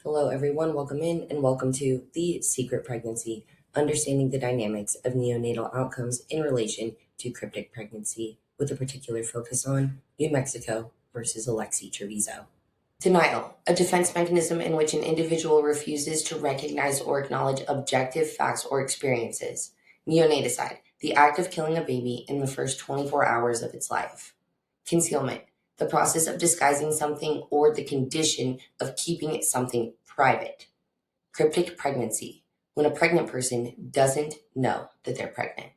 Hello, everyone. Welcome in and welcome to The Secret Pregnancy, understanding the dynamics of neonatal outcomes in relation to cryptic pregnancy, with a particular focus on New Mexico versus Alexee Trevizo. Denial, a defense mechanism in which an individual refuses to recognize or acknowledge objective facts or experiences. Neonaticide, the act of killing a baby in the first 24 hours of its life. Concealment, the process of disguising something or the condition of keeping something private. Cryptic pregnancy, when a pregnant person doesn't know that they're pregnant.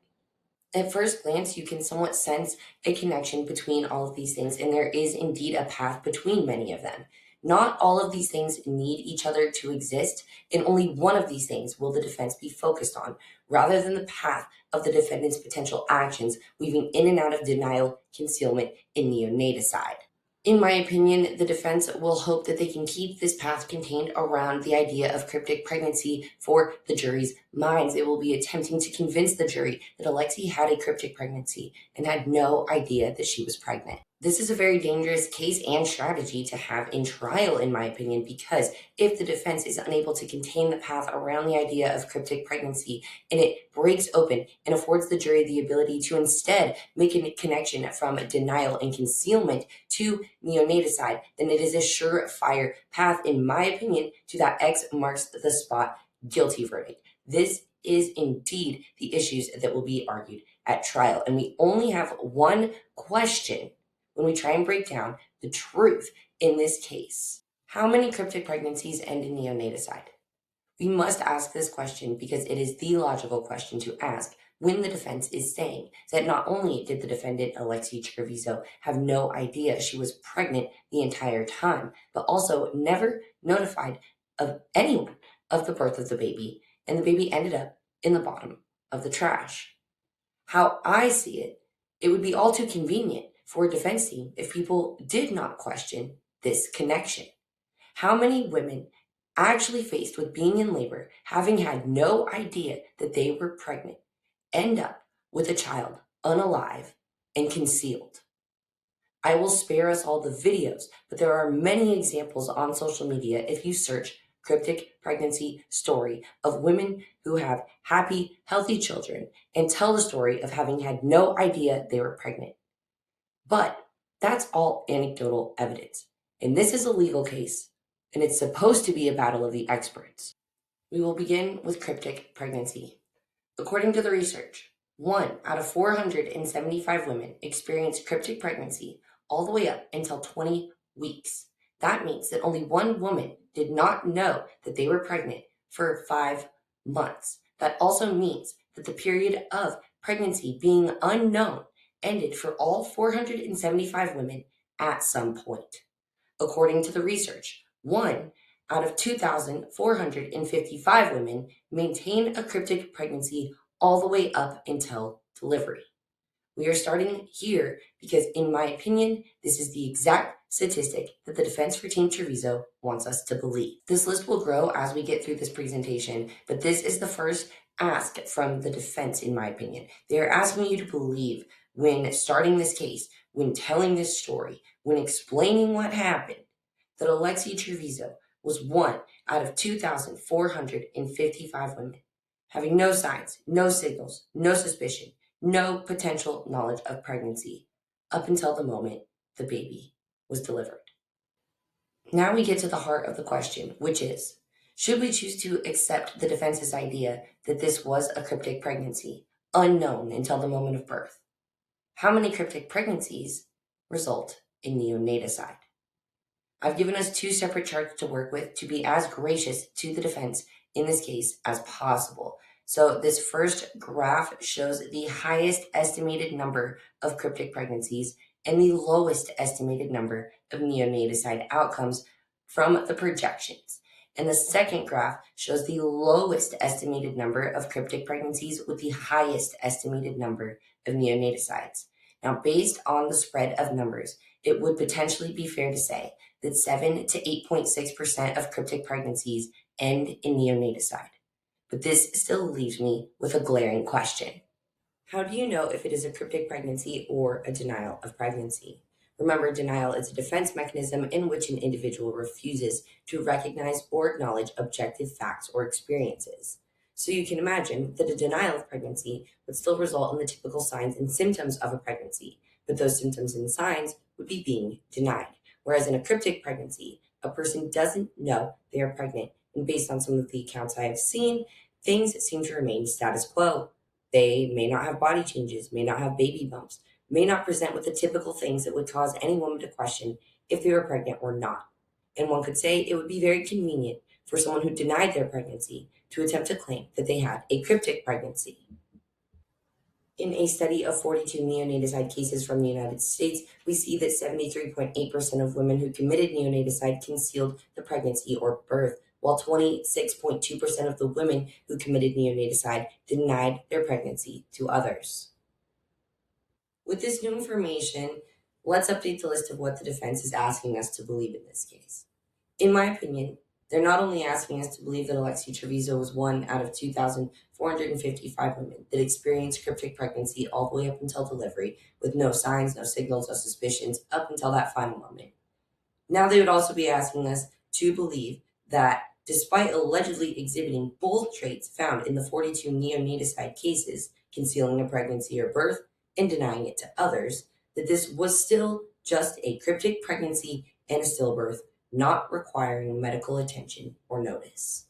At first glance, you can somewhat sense a connection between all of these things, and there is indeed a path between many of them. Not all of these things need each other to exist, and only one of these things will the defense be focused on, rather than the path of the defendant's potential actions, weaving in and out of denial, concealment, and neonaticide. In my opinion, the defense will hope that they can keep this path contained around the idea of cryptic pregnancy for the jury's minds. It will be attempting to convince the jury that Alexee had a cryptic pregnancy and had no idea that she was pregnant. This is a very dangerous case and strategy to have in trial, in my opinion, because if the defense is unable to contain the path around the idea of cryptic pregnancy and it breaks open and affords the jury the ability to instead make a connection from denial and concealment to neonaticide, then it is a surefire path, in my opinion, to that X marks the spot guilty verdict. This is indeed the issues that will be argued at trial. And we only have one question when we try and break down the truth in this case. How many cryptic pregnancies end in neonaticide? We must ask this question because it is the logical question to ask when the defense is saying that not only did the defendant, Alexee Trevizo, have no idea she was pregnant the entire time, but also never notified of anyone of the birth of the baby, and the baby ended up in the bottom of the trash. How I see it, it would be all too convenient for a defense team if people did not question this connection. How many women actually faced with being in labor, having had no idea that they were pregnant, end up with a child unalive and concealed? I will spare us all the videos, but there are many examples on social media if you search cryptic pregnancy story of women who have happy, healthy children and tell the story of having had no idea they were pregnant. But that's all anecdotal evidence. And this is a legal case, and it's supposed to be a battle of the experts. We will begin with cryptic pregnancy. According to the research, 1 out of 475 women experience cryptic pregnancy all the way up until 20 weeks. That means that only one woman did not know that they were pregnant for 5 months. That also means that the period of pregnancy being unknown ended for all 475 women at some point. According to the research, 1 out of 2,455 women maintain a cryptic pregnancy all the way up until delivery. We are starting here because, in my opinion, this is the exact statistic that the defense for Team Trevizo wants us to believe. This list will grow as we get through this presentation, but this is the first ask from the defense, in my opinion. They are asking you to believe when starting this case, when telling this story, when explaining what happened, that Alexee Trevizo was 1 out of 2,455 women, having no signs, no signals, no suspicion, no potential knowledge of pregnancy up until the moment the baby was delivered. Now we get to the heart of the question, which is, should we choose to accept the defense's idea that this was a cryptic pregnancy, unknown until the moment of birth? How many cryptic pregnancies result in neonaticide? I've given us 2 separate charts to work with to be as gracious to the defense in this case as possible. So this first graph shows the highest estimated number of cryptic pregnancies and the lowest estimated number of neonaticide outcomes from the projections. And the second graph shows the lowest estimated number of cryptic pregnancies with the highest estimated number of neonaticides. Now, based on the spread of numbers, it would potentially be fair to say that 7 to 8.6% of cryptic pregnancies end in neonaticide. But this still leaves me with a glaring question. How do you know if it is a cryptic pregnancy or a denial of pregnancy? Remember, denial is a defense mechanism in which an individual refuses to recognize or acknowledge objective facts or experiences. So you can imagine that a denial of pregnancy would still result in the typical signs and symptoms of a pregnancy, but those symptoms and signs would be being denied. Whereas in a cryptic pregnancy, a person doesn't know they are pregnant, and based on some of the accounts I have seen, things seem to remain status quo. They may not have body changes, may not have baby bumps, may not present with the typical things that would cause any woman to question if they were pregnant or not. And one could say it would be very convenient for someone who denied their pregnancy to attempt to claim that they had a cryptic pregnancy. In a study of 42 neonaticide cases from the United States, we see that 73.8% of women who committed neonaticide concealed the pregnancy or birth, while 26.2% of the women who committed neonaticide denied their pregnancy to others. With this new information, let's update the list of what the defense is asking us to believe in this case. In my opinion, they're not only asking us to believe that Alexee Trevizo was one out of 2,455 women that experienced cryptic pregnancy all the way up until delivery, with no signs, no signals, no suspicions, up until that final moment. Now they would also be asking us to believe that despite allegedly exhibiting both traits found in the 42 neonaticide cases, concealing a pregnancy or birth and denying it to others, that this was still just a cryptic pregnancy and a stillbirth, not requiring medical attention or notice.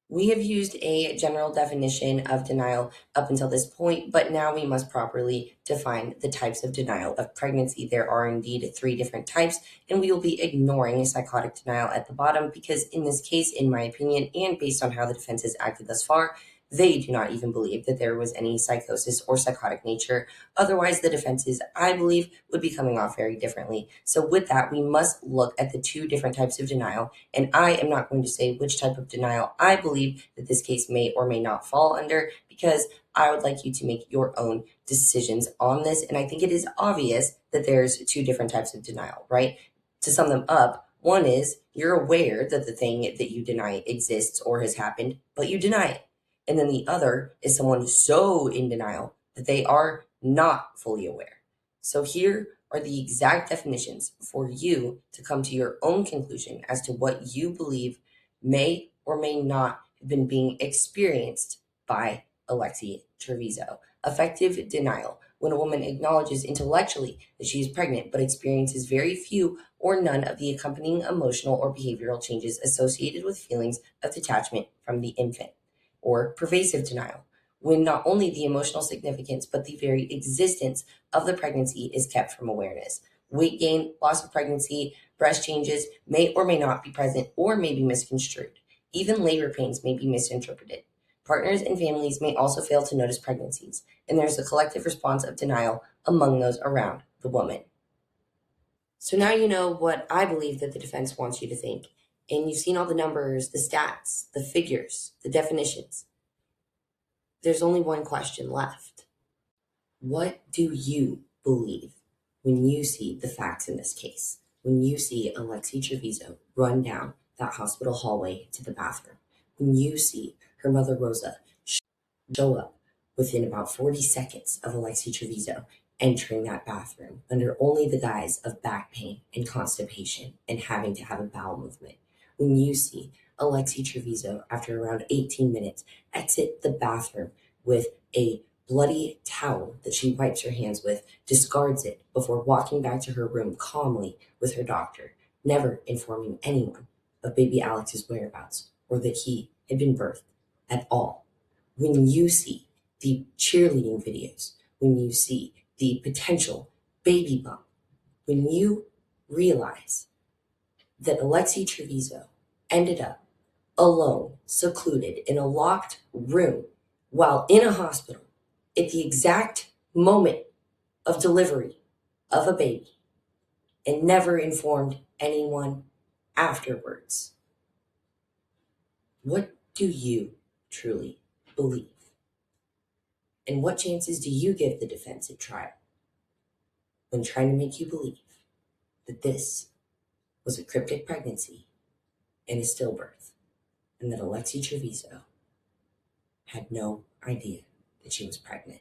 We have used a general definition of denial up until this point, but now we must properly define the types of denial of pregnancy. There are indeed 3 different types, and we will be ignoring psychotic denial at the bottom because in this case, in my opinion, and based on how the defense has acted thus far, they do not even believe that there was any psychosis or psychotic nature. Otherwise, the defenses, I believe, would be coming off very differently. So with that, we must look at the 2 different types of denial, and I am not going to say which type of denial I believe that this case may or may not fall under, because I would like you to make your own decisions on this. And I think it is obvious that there's 2 different types of denial, right? To sum them up, one is you're aware that the thing that you deny exists or has happened, but you deny it. And then the other is someone so in denial that they are not fully aware. So here are the exact definitions for you to come to your own conclusion as to what you believe may or may not have been being experienced by Alexee Trevizo. Affective denial: when a woman acknowledges intellectually that she is pregnant but experiences very few or none of the accompanying emotional or behavioral changes associated with feelings of detachment from the infant. Or pervasive denial: when not only the emotional significance but the very existence of the pregnancy is kept from awareness. Weight gain, loss of pregnancy, breast changes may or may not be present or may be misconstrued. Even labor pains may be misinterpreted. Partners and families may also fail to notice pregnancies, and there's a collective response of denial among those around the woman. So now you know what I believe that the defense wants you to think, and you've seen all the numbers, the stats, the figures, the definitions. There's only one question left. What do you believe when you see the facts in this case? When you see Alexee Trevizo run down that hospital hallway to the bathroom? When you see her mother Rosa show up within about 40 seconds of Alexee Trevizo entering that bathroom under only the guise of back pain and constipation and having to have a bowel movement? When you see Alexee Trevizo, after around 18 minutes, exit the bathroom with a bloody towel that she wipes her hands with, discards it before walking back to her room calmly with her doctor, never informing anyone of baby Alex's whereabouts or that he had been birthed at all. When you see the cheerleading videos, when you see the potential baby bump, when you realize that Alexee Trevizo ended up alone, secluded in a locked room while in a hospital at the exact moment of delivery of a baby and never informed anyone afterwards, what do you truly believe? And what chances do you give the defense at trial when trying to make you believe that this was a cryptic pregnancy and a stillbirth, and that Alexee Trevizo had no idea that she was pregnant?